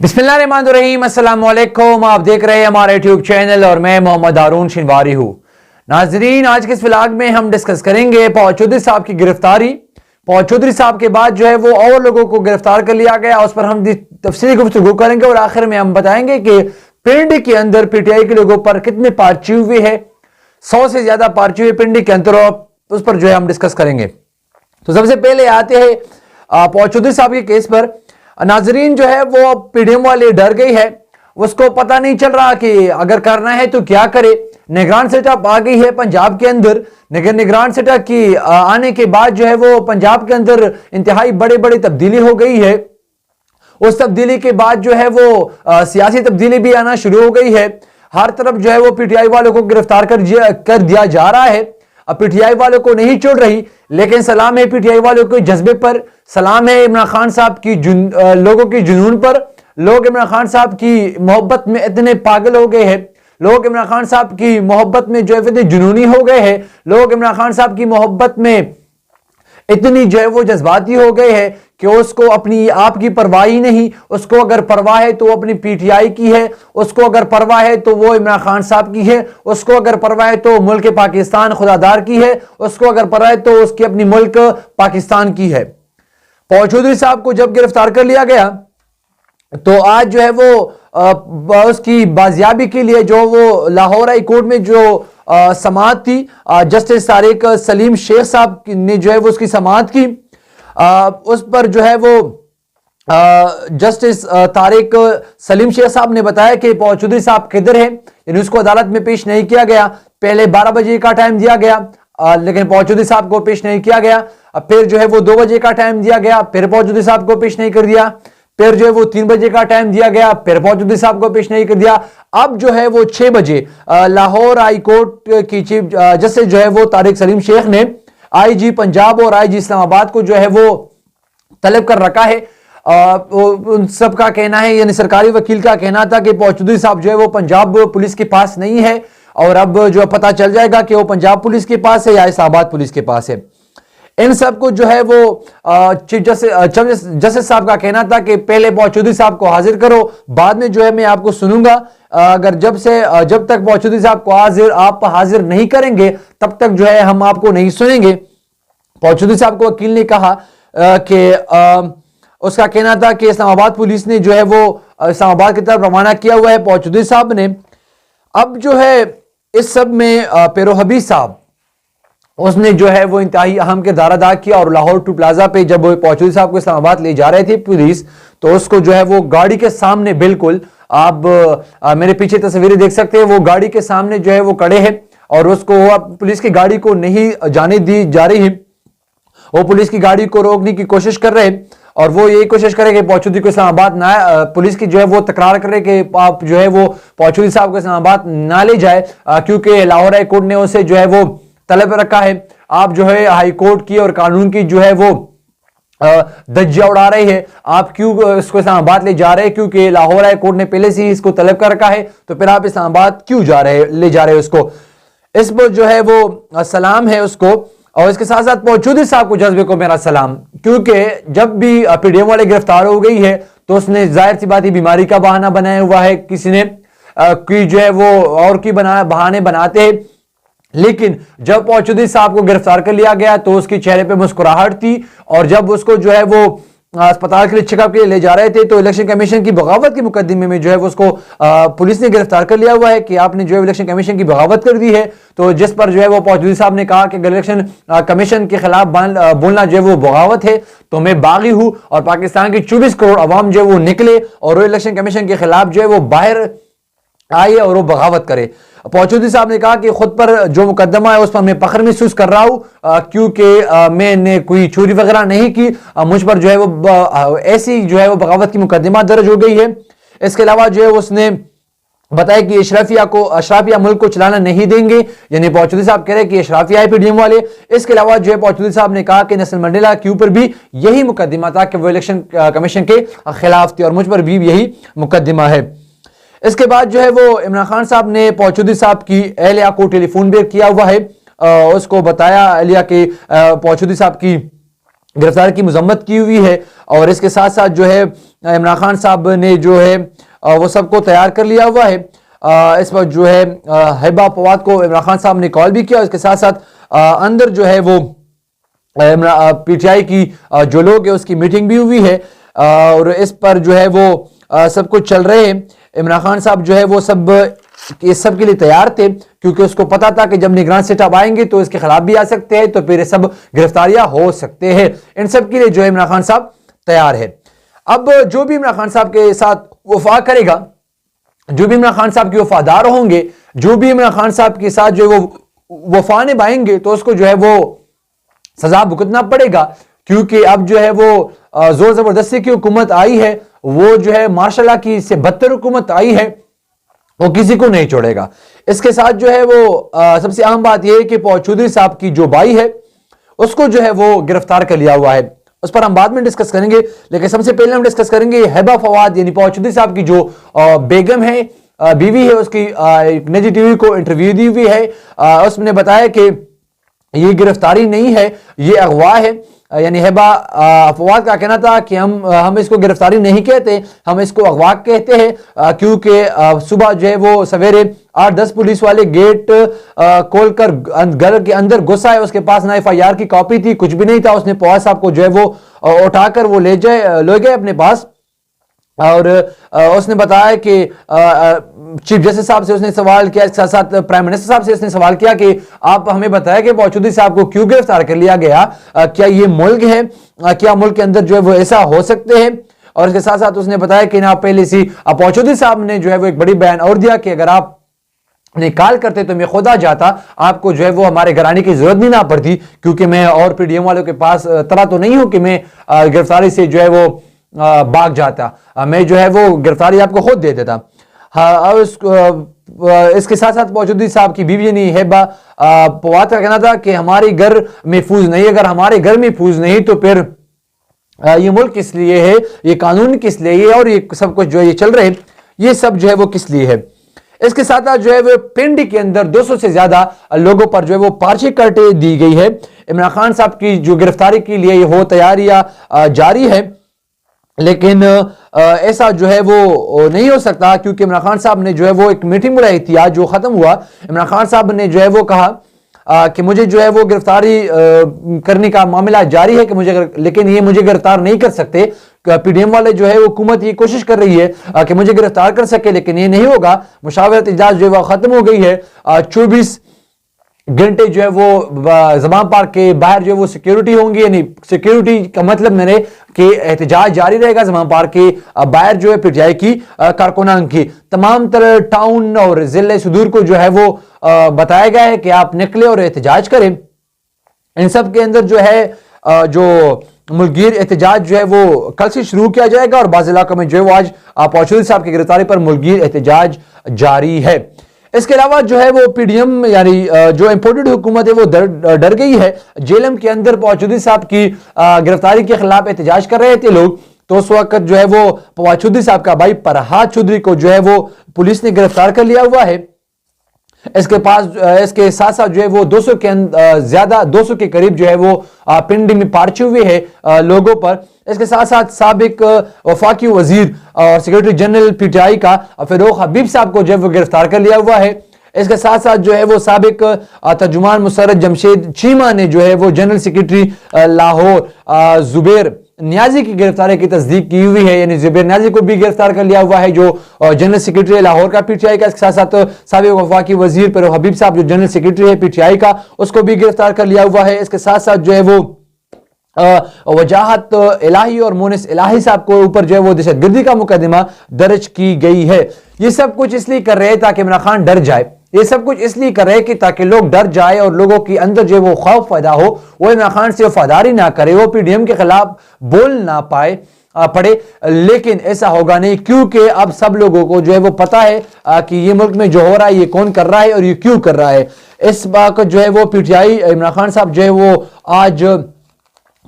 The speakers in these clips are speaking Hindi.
बिस्मिल्लाहिर्रहमानिर्रहीम, अस्सलाम वालेकुम। आप देख रहे हैं हमारे यूट्यूब चैनल और मैं मोहम्मद हारून शिनवारी हूँ। नाजरीन, आज के इस व्लॉग में हम डिस्कस करेंगे फौज चौधरी साहब की गिरफ्तारी। फौज चौधरी साहब के बाद जो है वो और लोगों को गिरफ्तार कर लिया गया, उस पर हम तफसीली गुफ्तगू करेंगे और आखिर में हम बताएंगे कि पिंडी के अंदर पीटीआई के लोगों पर कितने पर्चे हुए हैं। 100 से ज्यादा पर्चे हुए पिंडी के अंदर, उस पर जो है हम डिस्कस करेंगे। तो सबसे पहले आते हैं फौज चौधरी साहब के केस पर। नाजरीन, जो है वो पीडीएम वाले डर गई है, उसको पता नहीं चल रहा कि अगर करना है तो क्या करे। निगरान सेटअप आ गई है पंजाब के अंदर। निगरान सेटअप की आने के बाद जो है वो पंजाब के अंदर इंतहाई बड़े बड़े तब्दीली हो गई है। उस तब्दीली के बाद जो है वो सियासी तब्दीली भी आना शुरू हो गई है। हर तरफ जो है वो पीटीआई वालों को गिरफ्तार कर दिया जा रहा है। अब पीटीआई वालों को नहीं छोड़ रही, लेकिन सलाम है पीटीआई वालों के जज्बे पर, सलाम है इमरान खान साहब की लोगों की जुनून पर। लोग इमरान खान साहब की मोहब्बत में इतने पागल हो गए हैं, लोग इमरान खान साहब की मोहब्बत में जो है इतने जुनूनी हो गए हैं, लोग इमरान खान साहब की मोहब्बत में इतनी जो है वो जज्बाती हो गए हैं कि उसको अपनी आप की परवाह ही नहीं। उसको अगर परवाह है तो वो अपनी पीटीआई की है, उसको अगर परवाह है तो वो इमरान खान साहब की है, उसको अगर परवाह है तो मुल्क पाकिस्तान खुदादार की है, उसको अगर परवाह है तो उसकी अपनी मुल्क पाकिस्तान की है। फौज चौधरी साहब को जब गिरफ्तार कर लिया गया तो आज जो है वो उसकी बाजियाबी के लिए जो वो लाहौर हाई कोर्ट में जो समाअत थी, जस्टिस तारिक सलीम शेख साहब ने जो है वो उसकी समाअत की। उस पर जो है वो जस्टिस तारिक सलीम शेख साहब ने बताया कि फौज चौधरी साहब किधर है, यानी उसको अदालत में पेश नहीं किया गया। पहले 12 बजे का टाइम दिया गया, लेकिन फौज चौधरी साहब को पेश नहीं किया गया। अब फिर जो है वो 2 बजे का टाइम दिया गया, फिर फौज चौधरी साहब को पेश नहीं कर दिया। फिर जो है वो 3 बजे का टाइम दिया गया, फिर फौज चौधरी साहब को पेश नहीं कर दिया। अब जो है वो 6 बजे लाहौर हाई कोर्ट की चीफ जस्टिस जो है वो तारिक सलीम शेख ने आईजी पंजाब और आईजी इस्लामाबाद को जो है वो तलब कर रखा है। उन सब का कहना है, यानी सरकारी वकील का कहना था कि फौज चौधरी साहब जो है वो पंजाब पुलिस के पास नहीं है, और अब जो पता चल जाएगा कि वो पंजाब पुलिस के पास है या इस्लामाबाद पुलिस के पास है। इन सब को जो है वो चीफ जस्टिस साहब का कहना था कि पहले फौज चौधरी साहब को हाजिर करो, बाद में जो है मैं आपको सुनूंगा। अगर जब तक फौज चौधरी साहब को आप हाजिर नहीं करेंगे तब तक जो है हम आपको नहीं सुनेंगे। फौज चौधरी साहब को वकील ने कहा कि उसका कहना था कि इस्लामाबाद पुलिस ने जो है वो इस्लामाबाद की तरफ रवाना किया हुआ है फौज चौधरी साहब ने। अब जो है इस सब में पेरो हबीब साहब, उसने जो है वो इंतहाई अहम किरदार अदा किया। और लाहौर टू प्लाजा पे जब वो फौज चौधरी साहब को इस्लामाबाद ले जा रहे थे पुलिस, तो उसको जो है वो गाड़ी के सामने, बिल्कुल आप मेरे पीछे तस्वीरें देख सकते हैं, वो गाड़ी के सामने जो है वो खड़े हैं और उसको पुलिस की गाड़ी को नहीं जाने दी जा रही है। वो पुलिस की गाड़ी को रोकने की कोशिश कर रहे हैं और वो यही कोशिश करे कि फौज चौधरी को इस्लामाबाद ना, पुलिस की जो है वो तकरार करे कि आप जो है वो फौज चौधरी साहब को इस्लामाबाद ना ले जाए, क्योंकि लाहौर हाई कोर्ट ने उसे जो है वो तलब रखा है। आप जो है हाई कोर्ट की और कानून की जो है वो धज्जियां उड़ा रहे हैं, आप क्यों इसको इस्लामाबाद ले जा रहे हैं, क्योंकि लाहौर हाई कोर्ट ने पहले से ही इसको तलब कर रखा है, तो फिर आप इस्लामाबाद क्यों ले जा रहे हैं उसको। इस पर जो है वो सलाम है उसको, और इसके साथ साथ फौज चौधरी साहब को जज्बे को मेरा सलाम, क्योंकि जब भी पीडीएम वाले गिरफ्तार हो गई है तो उसने जाहिर सी बात ही बीमारी का बहाना बनाया हुआ है किसी ने, कि जो है वो और की बहाने बनाते हैं। लेकिन जब फौज चौधरी साहब को गिरफ्तार कर लिया गया तो उसके चेहरे पे मुस्कुराहट थी, और जब उसको जो है वो अस्पताल के लिए चेकअप के लिए ले जा रहे थे तो इलेक्शन कमीशन की बगावत के मुकदमे में जो है वो उसको पुलिस ने गिरफ्तार कर लिया हुआ है कि आपने जो है इलेक्शन कमीशन की बगावत कर दी है। तो जिस पर जो है वो फौज चौधरी साहब ने कहा कि इलेक्शन कमीशन के खिलाफ बोलना जो है वो बगावत है, तो मैं बागी हूं, और पाकिस्तान की 24 करोड़ अवाम जो है वो निकले और वो इलेक्शन कमीशन के खिलाफ जो है वो बाहर आए और वो बगावत करे। फौज चौधरी साहब ने कहा कि खुद पर जो मुकदमा है उस पर मैं फख्र महसूस कर रहा हूं, क्योंकि मैंने कोई चोरी वगैरह नहीं की, मुझ पर जो है वो ऐसी जो है वो बगावत की मुकदमा दर्ज हो गई है। इसके अलावा जो है उसने बताया कि अशराफिया मुल्क को चलाना नहीं देंगे, यानी फौज चौधरी साहब कह रहे हैं कि अशराफिया है पीडीएम वाले। इसके अलावा जो है फौज चौधरी साहब ने कहा कि नेल्सन मंडेला के ऊपर भी यही मुकदमा था कि वो इलेक्शन कमीशन के खिलाफ थी, और मुझ पर भी यही मुकदमा है। इसके बाद जो है वो इमरान खान साहब ने फौज चौधरी साहब की एहलिया को टेलीफोन भी किया हुआ है, उसको बताया एहलिया के फौज चौधरी साहब की गिरफ्तारी की मजम्मत की हुई है। और इसके साथ साथ जो है इमरान खान साहब ने जो है वो सबको तैयार कर लिया हुआ है। इस वक्त जो है हिबा फवाद को इमरान खान साहब ने कॉल भी किया। इसके साथ साथ अंदर जो है वो पीटीआई की जो लोग है उसकी मीटिंग भी हुई है और इस पर जो है वो सब कुछ चल रहे हैं। इमरान खान साहब जो है वो सब इस सब के लिए तैयार थे क्योंकि उसको पता था कि जब निगरान सेटअप आएंगे तो इसके खिलाफ भी आ सकते हैं, तो फिर सब गिरफ्तारियां हो सकते हैं। इन सब के लिए जो है इमरान खान साहब तैयार है। अब जो भी इमरान खान साहब के साथ वफा करेगा, जो भी इमरान खान साहब के वफादार होंगे, जो भी इमरान खान साहब के साथ जो है वो वफा निभाएंगे, तो उसको जो है वो सजा भुगतना पड़ेगा। क्योंकि अब जो है वो जोर जबरदस्ती की हुकूमत आई है, वो जो है माशाल्लाह की इससे बदतर हुकूमत आई है, वो किसी को नहीं छोड़ेगा। इसके साथ जो है वो सबसे अहम बात यह है कि पौध चौधरी साहब की जो भाई है उसको जो है वो गिरफ्तार कर लिया हुआ है। उस पर हम बाद में डिस्कस करेंगे, लेकिन सबसे पहले हम डिस्कस करेंगे हिबा फवाद यानी पौध चौधरी साहब की जो बेगम है, बीवी है, उसकी एक निजी टीवी को इंटरव्यू दी हुई है। उसने बताया कि ये गिरफ्तारी नहीं है, ये अगवा है। यानी हिबा फवाद का कहना था कि हम इसको गिरफ्तारी नहीं कहते, हम इसको अगवा कहते हैं क्योंकि सुबह जो है वो सवेरे 8-10 पुलिस वाले गेट खोलकर घर के अंदर घुसा है। उसके पास ना FIR की कॉपी थी, कुछ भी नहीं था। उसने फवाद साहब को जो है वो उठाकर वो ले गए अपने पास। और उसने बताया कि चीफ जस्टिस साहब से उसने सवाल किया, इसके साथ साथ प्राइम मिनिस्टर साहब से उसने सवाल किया कि आप हमें बताया कि पौध चौधरी साहब को क्यों गिरफ्तार कर लिया गया, क्या ये मुल्क है, क्या मुल्क के अंदर जो है वो ऐसा हो सकते हैं। और इसके साथ साथ उसने बताया कि ना पहले से पौध चौधरी साहब ने जो है वो एक बड़ी बयान और दिया कि अगर आप निकाल करते तो मैं खुद आ जाता, आपको जो है वो हमारे घर आने की जरूरत नहीं ना पड़ती, क्योंकि मैं और PDM वालों के पास तरह तो नहीं हूं कि मैं गिरफ्तारी से जो है वो भाग जाता, मैं जो है वो गिरफ्तारी आपको खुद दे देता। हाँ, इसके साथ साथ पौध चौधरी साहब की बीवी नहीं हिबा फवाद का कहना था कि हमारे घर महफूज नहीं, अगर हमारे घर महफूज नहीं तो फिर ये मुल्क किस लिए है, ये कानून किस लिए है, और ये सब कुछ जो है ये चल रहे ये सब जो है वो किस लिए है। इसके साथ साथ जो है वो पिंडी के अंदर 200 से ज्यादा लोगों पर जो है वो पर्ची कटे दी गई है। इमरान खान साहब की जो गिरफ्तारी के लिए हो तैयारियां जारी है, लेकिन ऐसा जो है वो नहीं हो सकता क्योंकि इमरान खान साहब ने जो है वो एक मीटिंग बुलाई थी आज जो खत्म हुआ। इमरान खान साहब ने जो है वो कहा कि मुझे जो है वो गिरफ्तारी करने का मामला जारी है कि लेकिन ये मुझे गिरफ्तार नहीं कर सकते। PDM वाले जो है हुकूमत ये कोशिश कर रही है कि मुझे गिरफ्तार कर सके, लेकिन ये नहीं होगा। मुशावरत इजाजत जो है वो खत्म हो गई है। 24 घंटे जो है वो ज़मान पार्क के बाहर जो है वो सिक्योरिटी होंगी, यानी सिक्योरिटी का मतलब मेरे कि एहतजाज जारी रहेगा। ज़मान पार्क के बाहर जो है PTI की कारकुनान की तमाम तरह टाउन और जिले सुदूर को जो है वो बताया गया है कि आप निकले और एहतजाज करें। इन सब के अंदर जो है जो मुल्कगीर एहतजाज जो है वो कल से शुरू किया जाएगा और बाज़ इलाकों में जो है वो आज पौध चौधरी साहब की गिरफ्तारी पर मुल्कगीर एहतजाज जारी है। इसके अलावा जो है वो PDM यानी जो इंपोर्टेड हुकूमत है वो डर गई है। जेलम के अंदर पौध चौधरी साहब की गिरफ्तारी के खिलाफ एहतजाज कर रहे थे लोग, तो उस वक्त जो है वो पौध चौधरी साहब का भाई फरहाद चौधरी को जो है वो पुलिस ने गिरफ्तार कर लिया हुआ है। इसके साथ साथ जो है वो 200 के ज्यादा 200 के करीब जो है वो पिंडी में पर्चे हुए हैं लोगों पर। इसके साथ साथ साबिक वफाकी वजीर और सेक्रेटरी जनरल PTI का फिरोग हबीब साहब को जो है वो गिरफ्तार कर लिया हुआ है। इसके साथ साथ जो है वो साबिक तर्जुमान मुसर्रत जमशेद चीमा ने जो है वो जनरल सेक्रेटरी लाहौर जुबैर न्याजी की गिरफ्तारी की तस्दीक की हुई है, यानी जुबैर न्याजी को भी गिरफ्तार कर लिया हुआ है जो जनरल सेक्रेटरी लाहौर का PTI का। इसके साथ साथ साबिक वफाकी वजीर फिरोग हबीब साहब जो जनरल सेक्रेटरी है PTI का, उसको भी गिरफ्तार कर लिया हुआ है। इसके साथ साथ जो है वो वजाहत इलाही और मोनिस इलाही साहब को ऊपर जो है वो दहशतगर्दी का मुकदमा दर्ज की गई है। ये सब कुछ इसलिए कर रहे हैं ताकि इमरान खान डर जाए, ये सब कुछ इसलिए कर रहे हैं कि ताकि लोग डर जाए और लोगों के अंदर जो वो खौफ पैदा हो, वो इमरान खान से वफादारी ना करे, वो PDM के खिलाफ बोल ना पाए पड़े। लेकिन ऐसा होगा नहीं क्योंकि अब सब लोगों को जो है वो पता है कि ये मुल्क में जो हो रहा है ये कौन कर रहा है और ये क्यों कर रहा है। इस बात जो है वो PTI इमरान खान साहब जो है वो आज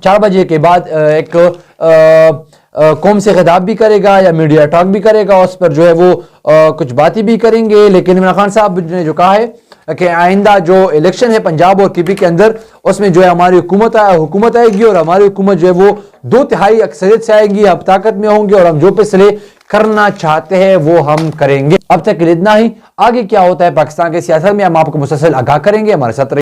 4 बजे के बाद एक कौम से खिताब भी करेगा या मीडिया टॉक भी करेगा, उस पर जो है वो कुछ बातें भी करेंगे। लेकिन इमरान खान साहब ने जो कहा है कि आइंदा जो इलेक्शन है पंजाब और केपी के अंदर, उसमें जो है हमारी हुकूमत आएगी और हमारी हुकूमत जो है वो 2/3 अक्सरियत से आएगी, हम ताकत में होंगे और हम जो फैसले करना चाहते हैं वो हम करेंगे। अब तक इतना ही। आगे क्या होता है पाकिस्तान के सियासत में हम आपको मुसलसल आगाह करेंगे। हमारे साथ